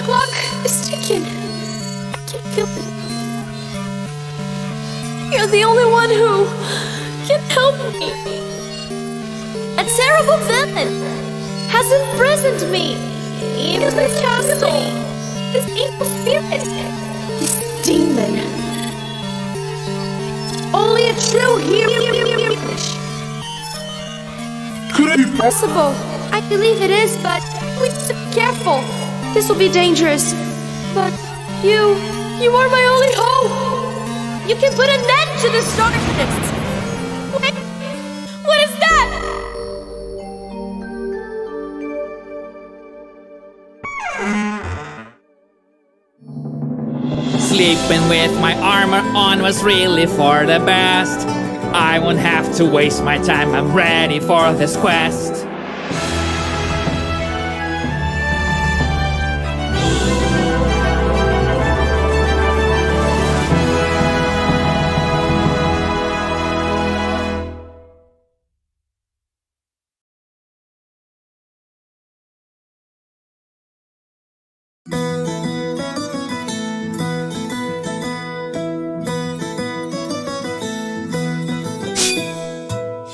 clock is ticking. I can feel it. You're the only one who can help me. A terrible villain has imprisoned me in this castle. This evil spirit, this demon. Only a true hero. Could it be Possible. I believe it is, but we need to be careful. This will be dangerous. But you are my only hope. You can put an end to this darkness. Wait, what is that? Sleeping with my armor on was really for the best. I won't have to waste my time, I'm ready for this quest.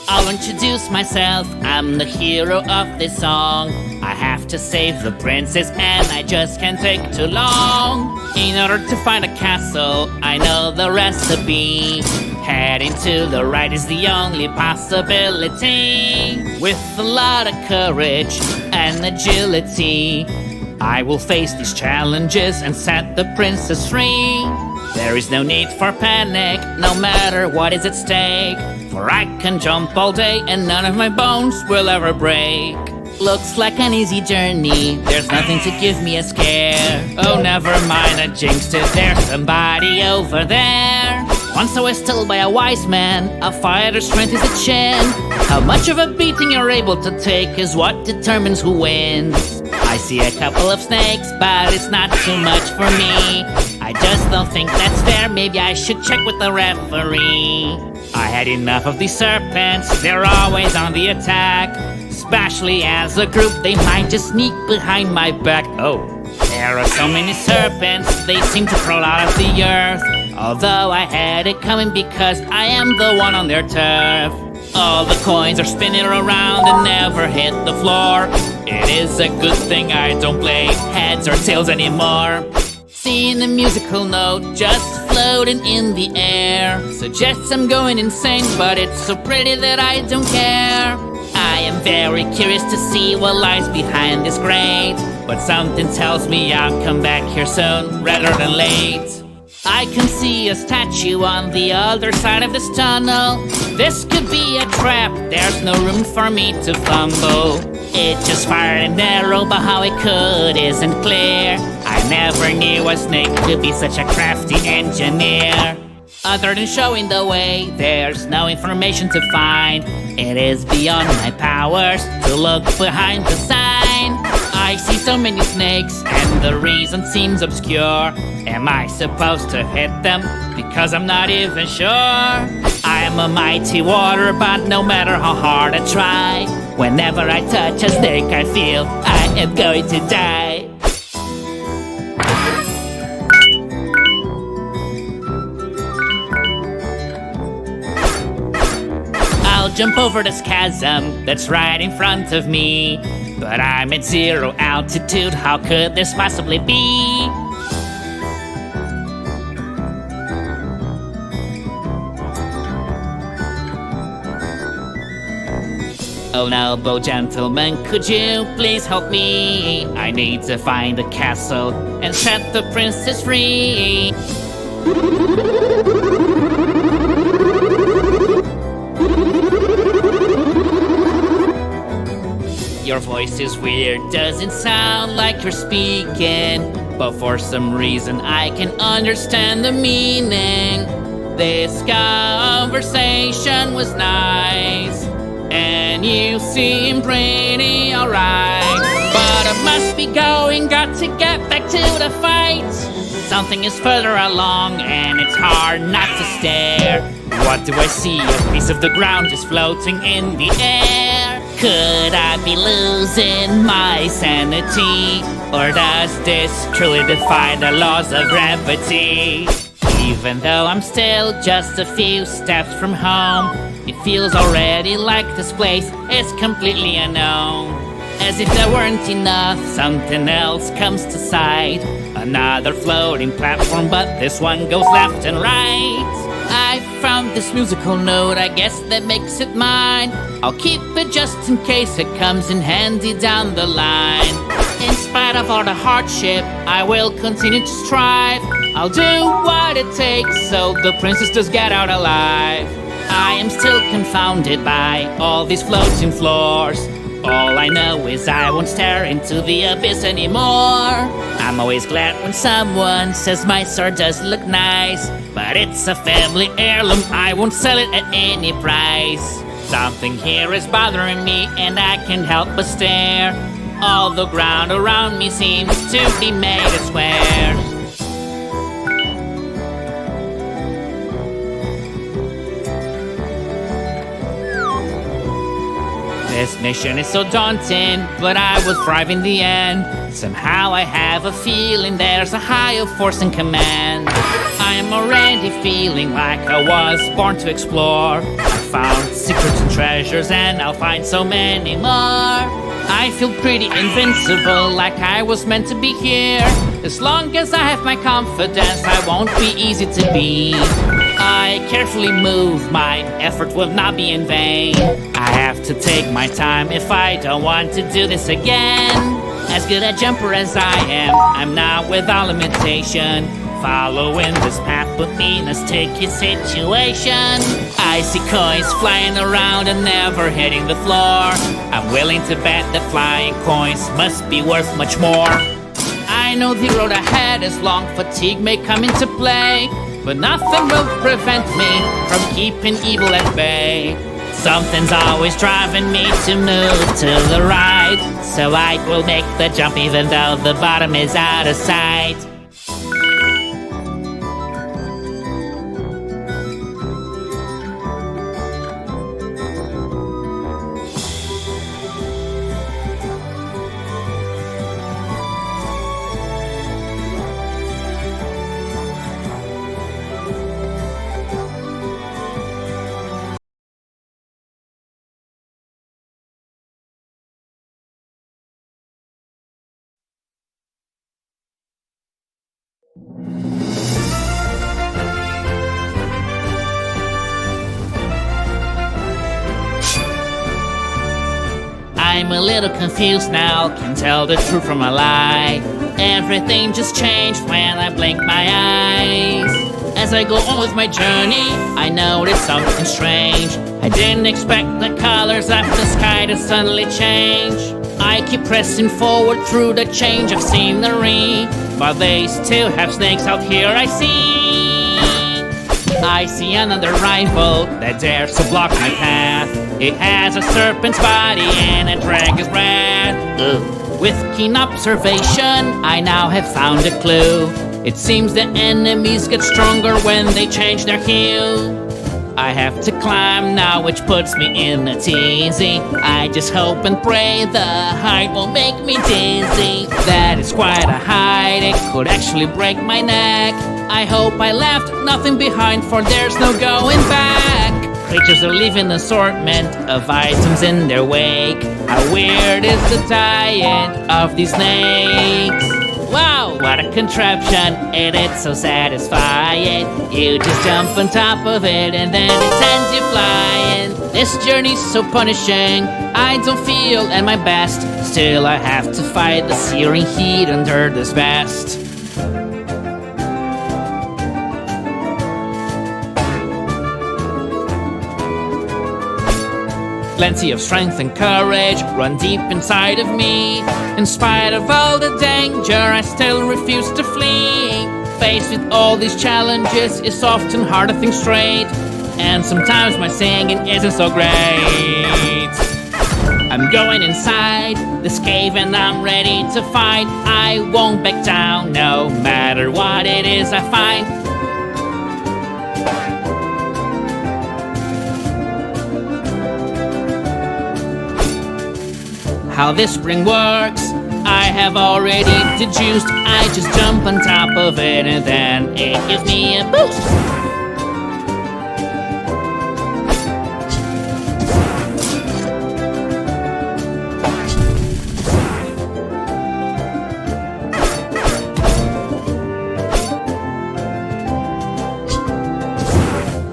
I'll introduce myself, I'm the hero of this song. I have to save the princess and I just can't take too long. In order to find a castle, I know the recipe. Heading to the right is the only possibility. With a lot of courage and agility, I will face these challenges and set the princess free. There is no need for panic, no matter what is at stake. For I can jump all day and none of my bones will ever break. Looks like an easy journey, there's nothing to give me a scare. Oh, never mind, I jinxed it, there's somebody over there. Once I was told by a wise man, a fighter's strength is a chin. How much of a beating you're able to take is what determines who wins. I see a couple of snakes, but it's not too much for me. I just don't think that's fair, maybe I should check with the referee. I had enough of these serpents, they're always on the attack. Especially as a group, they might just sneak behind my back. Oh, there are so many serpents, they seem to crawl out of the earth. Although I had it coming because I am the one on their turf. All the coins are spinning around and never hit the floor. It is a good thing I don't play heads or tails anymore. Seeing a musical note just floating in the air suggests I'm going insane, but it's so pretty that I don't care. I am very curious to see what lies behind this grate, but something tells me I'll come back here soon, rather than late. I can see a statue on the other side of this tunnel. This could be a trap, there's no room for me to fumble. It just fired an arrow, but how it could isn't clear. I never knew a snake could be such a crafty engineer. Other than showing the way, there's no information to find. It is beyond my powers to look behind the sign. I see so many snakes and the reason seems obscure. Am I supposed to hit them? Because I'm not even sure. I am a mighty water, but no matter how hard I try, whenever I touch a snake I feel I am going to die. I'll jump over this chasm that's right in front of me, but I'm at 0 altitude, how could this possibly be? Oh, noble gentleman, could you please help me? I need to find the castle and set the princess free. Your voice is weird, doesn't sound like you're speaking, but for some reason I can understand the meaning. This conversation was nice, and you seem pretty alright, but I must be going, got to get back to the fight. Something is further along and it's hard not to stare. What do I see? A piece of the ground just floating in the air. Could I be losing my sanity? Or does this truly defy the laws of gravity? Even though I'm still just a few steps from home, it feels already like this place is completely unknown. As if there weren't enough, something else comes to sight. Another floating platform, but this one goes left and right. I found this musical note, I guess that makes it mine. I'll keep it just in case it comes in handy down the line. In spite of all the hardship, I will continue to strive. I'll do what it takes so the princess does get out alive. I am still confounded by all these floating floors. All I know is I won't stare into the abyss anymore. I'm always glad when someone says my sword does look nice, but it's a family heirloom, I won't sell it at any price. Something here is bothering me and I can't help but stare. All the ground around me seems to be made of squares. This mission is so daunting, but I will thrive in the end. Somehow I have a feeling there's a higher force in command. I am already feeling like I was born to explore. I found secrets and treasures and I'll find so many more. I feel pretty invincible, like I was meant to be here. As long as I have my confidence, I won't be easy to beat. I carefully move, my effort will not be in vain. I have to take my time if I don't want to do this again. As good a jumper as I am, I'm not without limitation. Following this path put me in a sticky situation. I see coins flying around and never hitting the floor. I'm willing to bet that flying coins must be worth much more. I know the road ahead is long, fatigue may come into play, but nothing will prevent me from keeping evil at bay. Something's always driving me to move to the right, so I will make the jump even though the bottom is out of sight. I'm a little confused now, can't tell the truth from a lie. Everything just changed when I blinked my eyes. As I go on with my journey, I notice something strange. I didn't expect the colors of the sky to suddenly change. I keep pressing forward through the change of scenery, but they still have snakes out here, I see another rival that dares to block my path. It has a serpent's body and a dragon's breath. With keen observation, I now have found a clue. It seems the enemies get stronger when they change their hue. I have to climb now, which puts me in a tizzy. I just hope and pray the height won't make me dizzy. That is quite a height, it could actually break my neck. I hope I left nothing behind, for there's no going back. Creatures are leaving an assortment of items in their wake. How weird is the diet of these snakes? Wow, what a contraption, and it's so satisfying. You just jump on top of it and then it sends you flying. This journey's so punishing, I don't feel at my best. Still I have to fight the searing heat under this vest. Plenty of strength and courage run deep inside of me. In spite of all the danger, I still refuse to flee. Faced with all these challenges, it's often hard to think straight, and sometimes my singing isn't so great. I'm going inside this cave and I'm ready to fight. I won't back down no matter what it is I find. how this spring works. I have already deduced. I just jump on top of it and then it gives me a boost.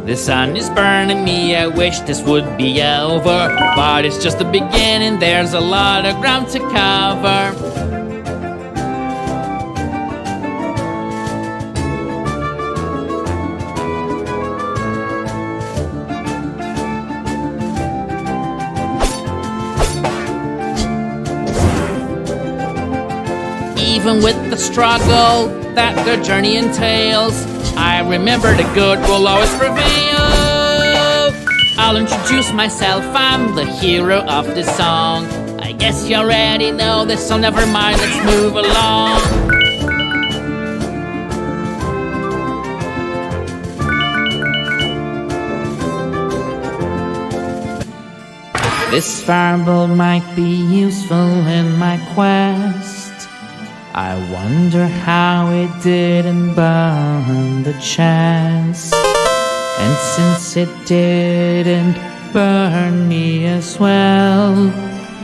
The sun is burning me, I wish this would be over, but it's just the beginning, there's a lot of ground to cover. Even with the struggle that the journey entails, I remember the good will always prevail. I'll introduce myself, I'm the hero of this song. I guess you already know this, so never mind, let's move along. This fireball might be useful in my quest. I wonder how it didn't burn the chest. And since it didn't burn me as well,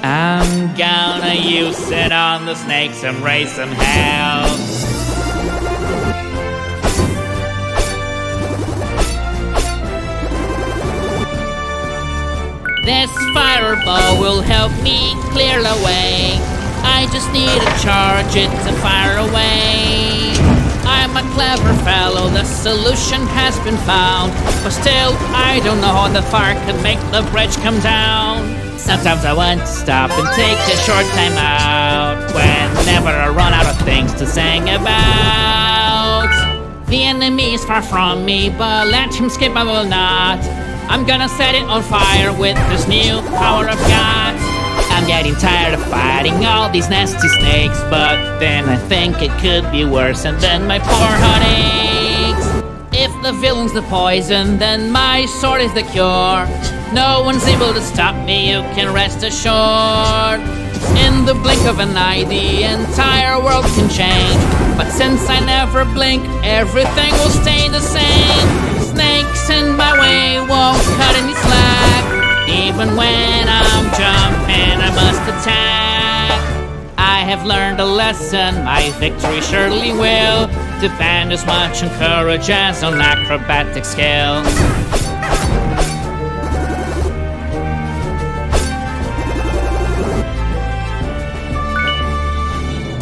I'm gonna use it on the snakes and raise some hell. This fireball will help me clear the way. I just need to charge it to fire away. I'm a clever fellow, the solution has been found, but still, I don't know how the fire could make the bridge come down. Sometimes I want to stop and take a short time out, whenever I run out of things to sing about. The enemy is far from me, but let him escape I will not. I'm gonna set it on fire with this new power I've got. I'm getting tired of fighting all these nasty snakes, but then I think it could be worse, and then my poor heart aches. If the villain's the poison, then my sword is the cure. No one's able to stop me, you can rest assured. In the blink of an eye, the entire world can change, but since I never blink, everything will stay the same. Snakes in my way won't cut any slack. Even when I'm jumping, I must attack. I have learned a lesson, my victory surely will depend as much on courage as on acrobatic skill.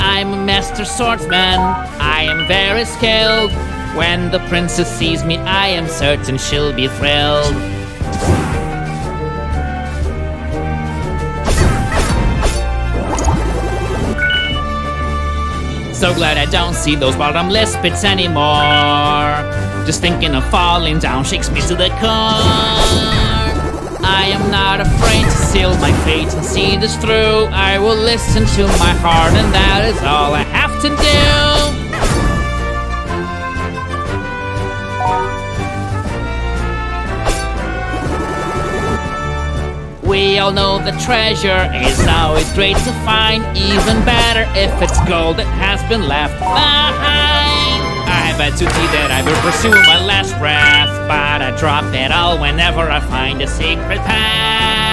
I'm a master swordsman, I am very skilled. When the princess sees me, I am certain she'll be thrilled. So glad I don't see those bottomless pits anymore. Just thinking of falling down shakes me to the core. I am not afraid to seal my fate and see this through. I will listen to my heart, and that is all I have to do. We all know the treasure is always great to find. Even better if it's gold that has been left behind. I have a duty that I will pursue my last breath, but I drop it all whenever I find a secret path.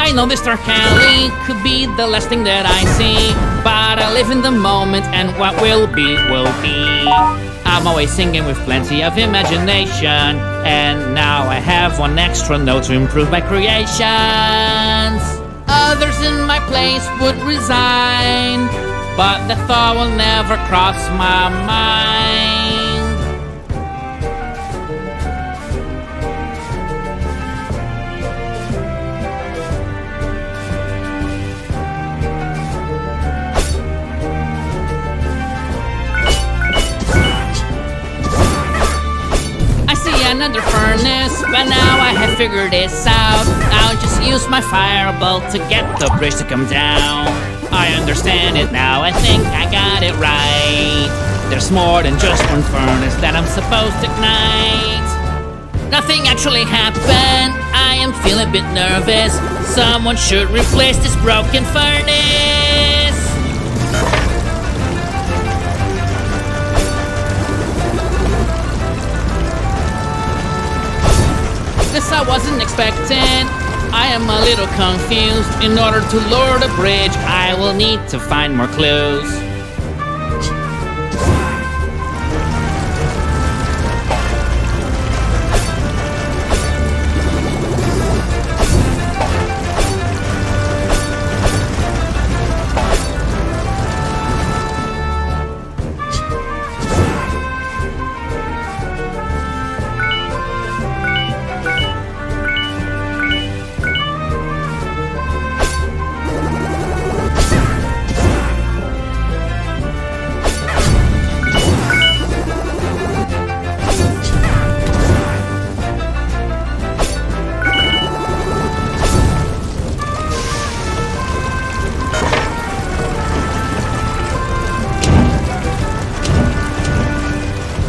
I know this dark alley could be the last thing that I see, but I live in the moment and what will be, will be. I'm always singing with plenty of imagination, and now I have one extra note to improve my creations. Others in my place would resign, but the thought will never cross my mind. An another furnace, but now I have figured this out. I'll just use my fireball to get the bridge to come down. I understand it now, I think I got it right. There's more than just one furnace that I'm supposed to ignite. Nothing actually happened, I am feeling a bit nervous. Someone should replace this broken furnace. This I wasn't expecting. I am a little confused. In order to lower the bridge, I will need to find more clues.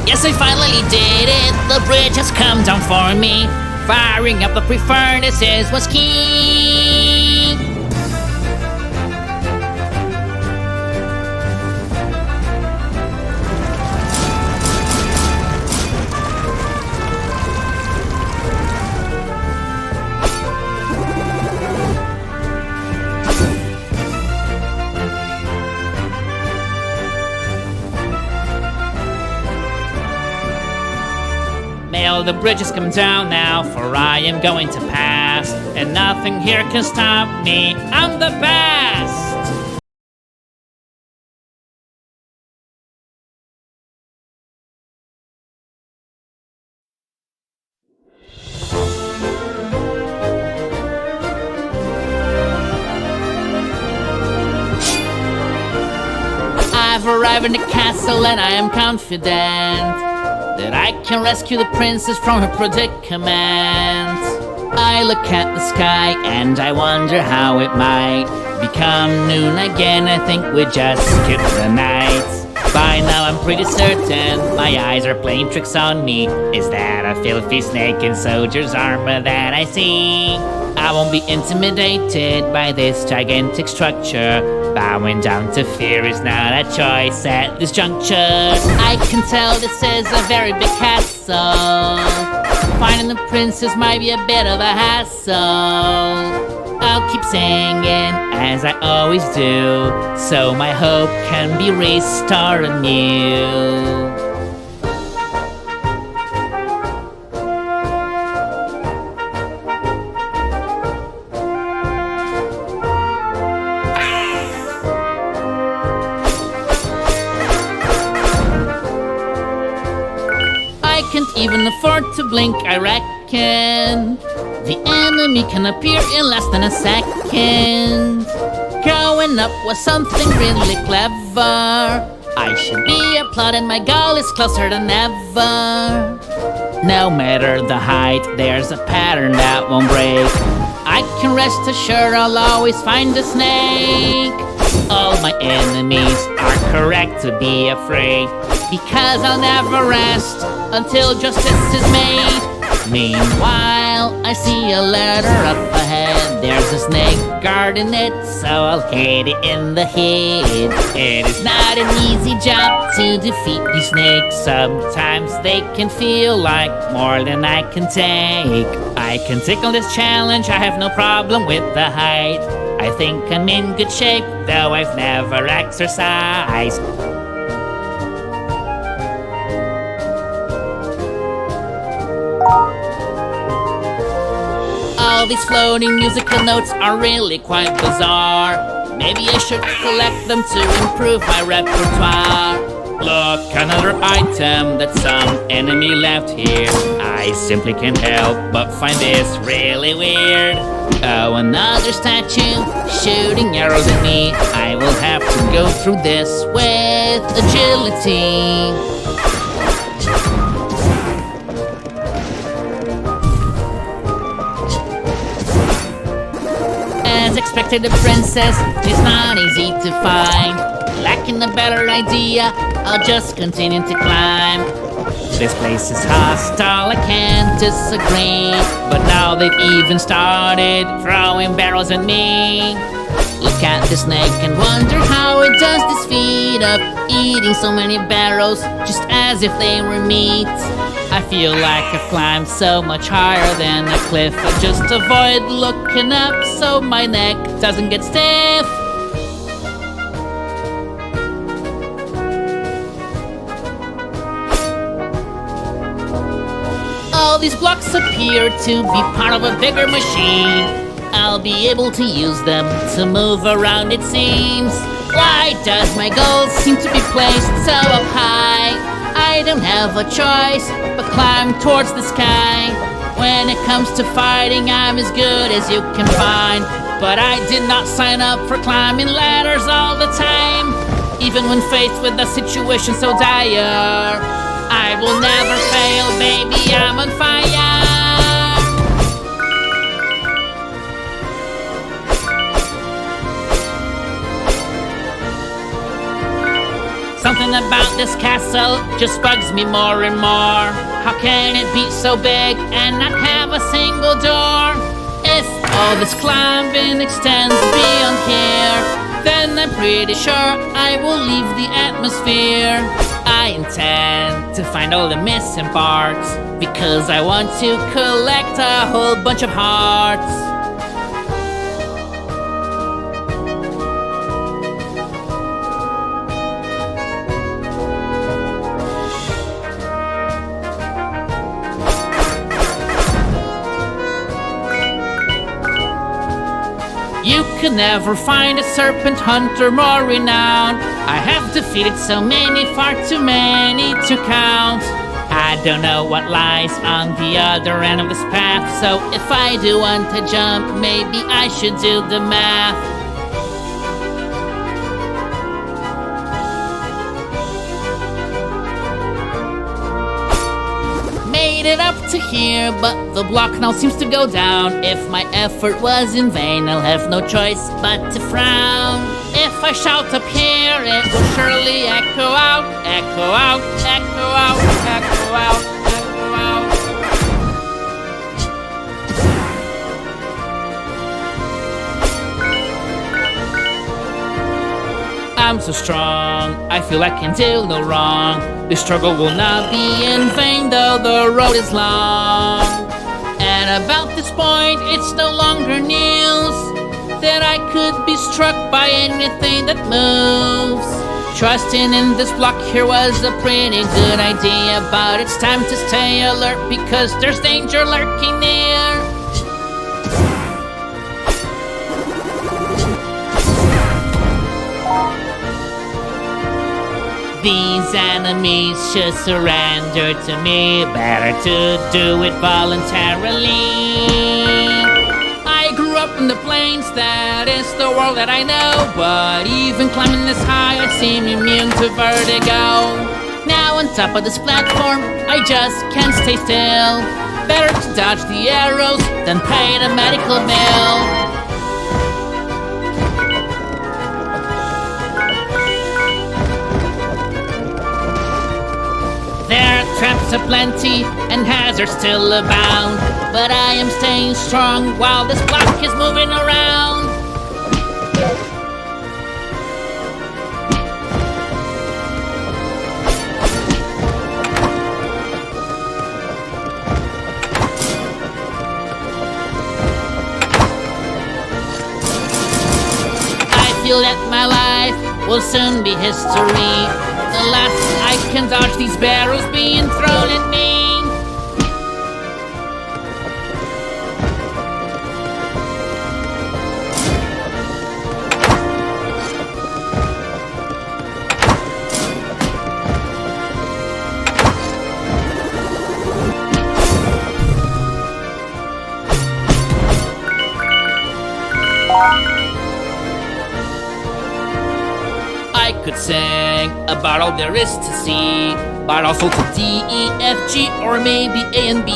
Yes, I finally did it. The bridge has come down for me. Firing up the pre-furnaces was key. May all the bridges come down now, for I am going to pass, and nothing here can stop me. I'm the best! I've arrived in the castle and I am confident that I can rescue the princess from her predicament. I look at the sky and I wonder how it might become noon again. I think we just skipped the night. By now I'm pretty certain my eyes are playing tricks on me. Is that a filthy snake in soldier's armor that I see? I won't be intimidated by this gigantic structure. Bowing down to fear is not a choice at this juncture. I can tell this is a very big castle. Finding the princess might be a bit of a hassle. I'll keep singing as I always do, so my hope can be restored anew. I can't even afford to blink, I reckon. The enemy can appear in less than a second. Going up was something really clever. I should be applauded, my goal is closer than ever. No matter the height, there's a pattern that won't break. I can rest assured I'll always find a snake. All my enemies are correct to be afraid, because I'll never rest until justice is made. Meanwhile, I see a ladder up ahead. There's a snake guarding it, so I'll hit it in the head. It is not an easy job to defeat these snakes. Sometimes they can feel like more than I can take. I can tackle this challenge, I have no problem with the height. I think I'm in good shape, though I've never exercised. All these floating musical notes are really quite bizarre. Maybe I should collect them to improve my repertoire. Look, another item that some enemy left here. I simply can't help but find this really weird. Oh, another statue shooting arrows at me. I will have to go through this with agility. Expected a princess is not easy to find. Lacking a better idea, I'll just continue to climb. This place is hostile, I can't disagree. But now they've even started throwing barrels at me. Look at the snake and wonder how it does this feat of eating so many barrels just as if they were meat. I feel like I've climbed so much higher than a cliff. I just avoid looking up so my neck doesn't get stiff. All these blocks appear to be part of a bigger machine. I'll be able to use them to move around, it seems. Why does my goal seem to be placed so up high? I don't have a choice but climb towards the sky. When it comes to fighting, I'm as good as you can find. But I did not sign up for climbing ladders all the time. Even when faced with a situation so dire, I will never fail, baby, I'm on fire. Something about this castle just bugs me more and more. How can it be so big and not have a single door? If all this climbing extends beyond here, then I'm pretty sure I will leave the atmosphere. I intend to find all the missing parts because I want to collect a whole bunch of hearts. You could never find a serpent hunter more renowned. I have defeated so many, far too many to count. I don't know what lies on the other end of this path, so if I do want to jump, maybe I should do the math. Made it up to here, but the block now seems to go down. If my effort was in vain, I'll have no choice but to frown. If I shout up here, it will surely echo out, echo out, echo out, echo out, echo out. I'm so strong, I feel I can do no wrong. This struggle will not be in vain, though the road is long. And about this point, it's no longer news that I could be struck by anything that moves. Trusting in this block here was a pretty good idea, but it's time to stay alert because there's danger lurking near. These enemies should surrender to me. Better to do it voluntarily. I grew up in the plains, that is the world that I know. But even climbing this high, I seem immune to vertigo. Now on top of this platform, I just can't stay still. Better to dodge the arrows than pay the medical bill. There are traps aplenty and hazards still abound, but I am staying strong while this block is moving around. I feel that my life will soon be history. The last I can dodge these barrels being thrown at me. I could sing about all there is to see, but also to D, E, F, G, or maybe A and B.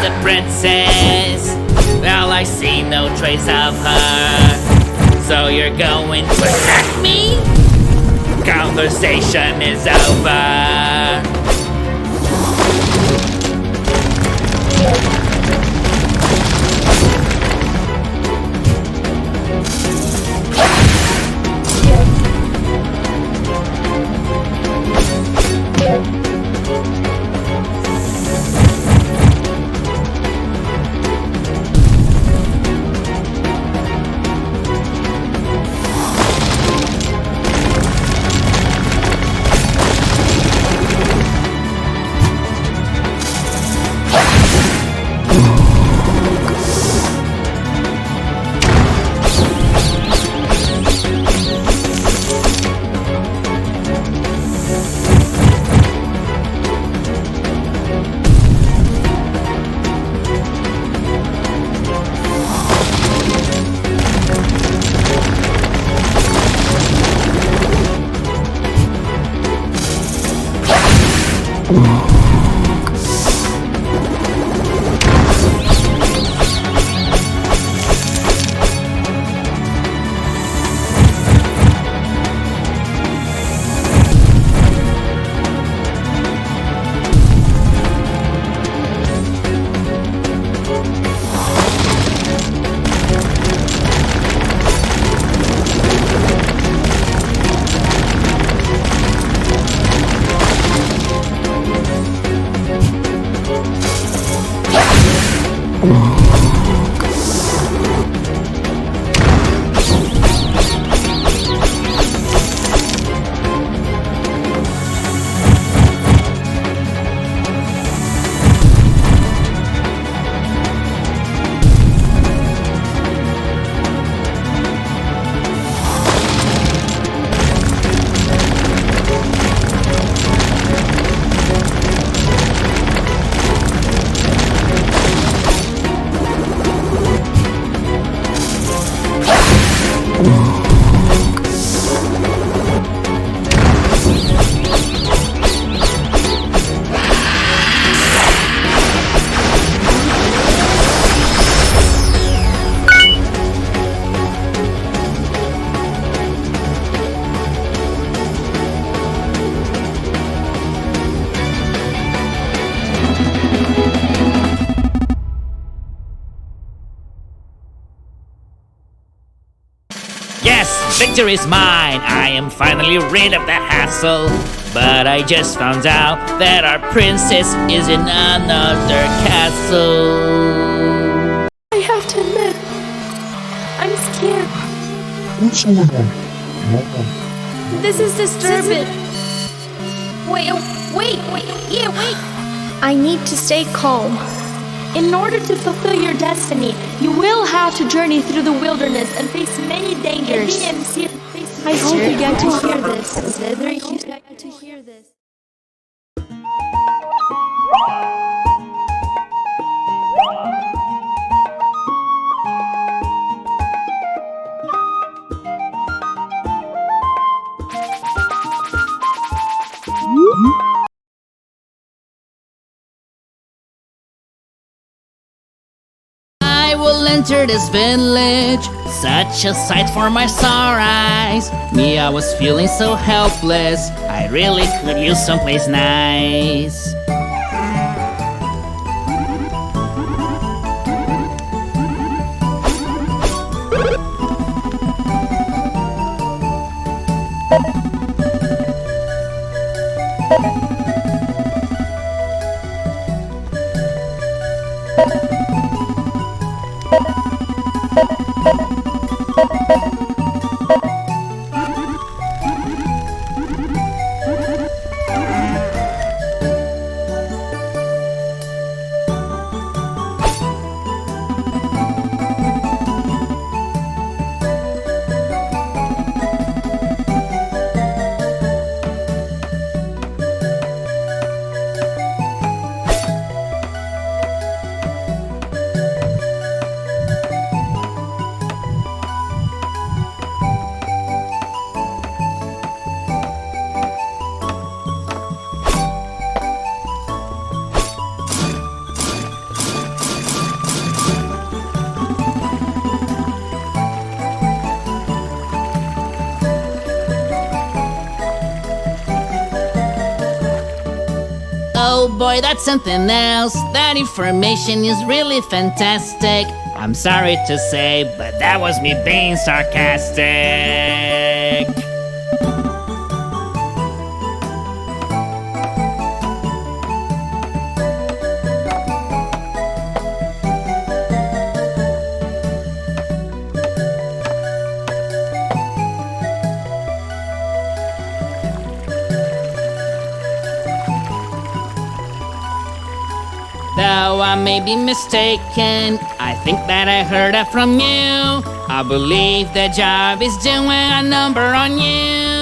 the princess. Well, I see no trace of her. So you're going to attack me? Conversation is over. Yes, victory is mine. I am finally rid of the hassle. But I just found out that our princess is in another castle. I have to admit, I'm scared. This is disturbing. Wait, yeah, wait. I need to stay calm. In order to fulfill your destiny, you will have to journey through the wilderness and face many dangers. I hope you get to hear this. I hope you get to hear this. I will enter this village, such a sight for my sore eyes. Me, I was feeling so helpless, I really could use someplace nice. Oh boy, that's something else. That information is really fantastic. I'm sorry to say, but that was me being sarcastic. Though I may be mistaken, I think that I heard that from you. I believe the job is doing a number on you.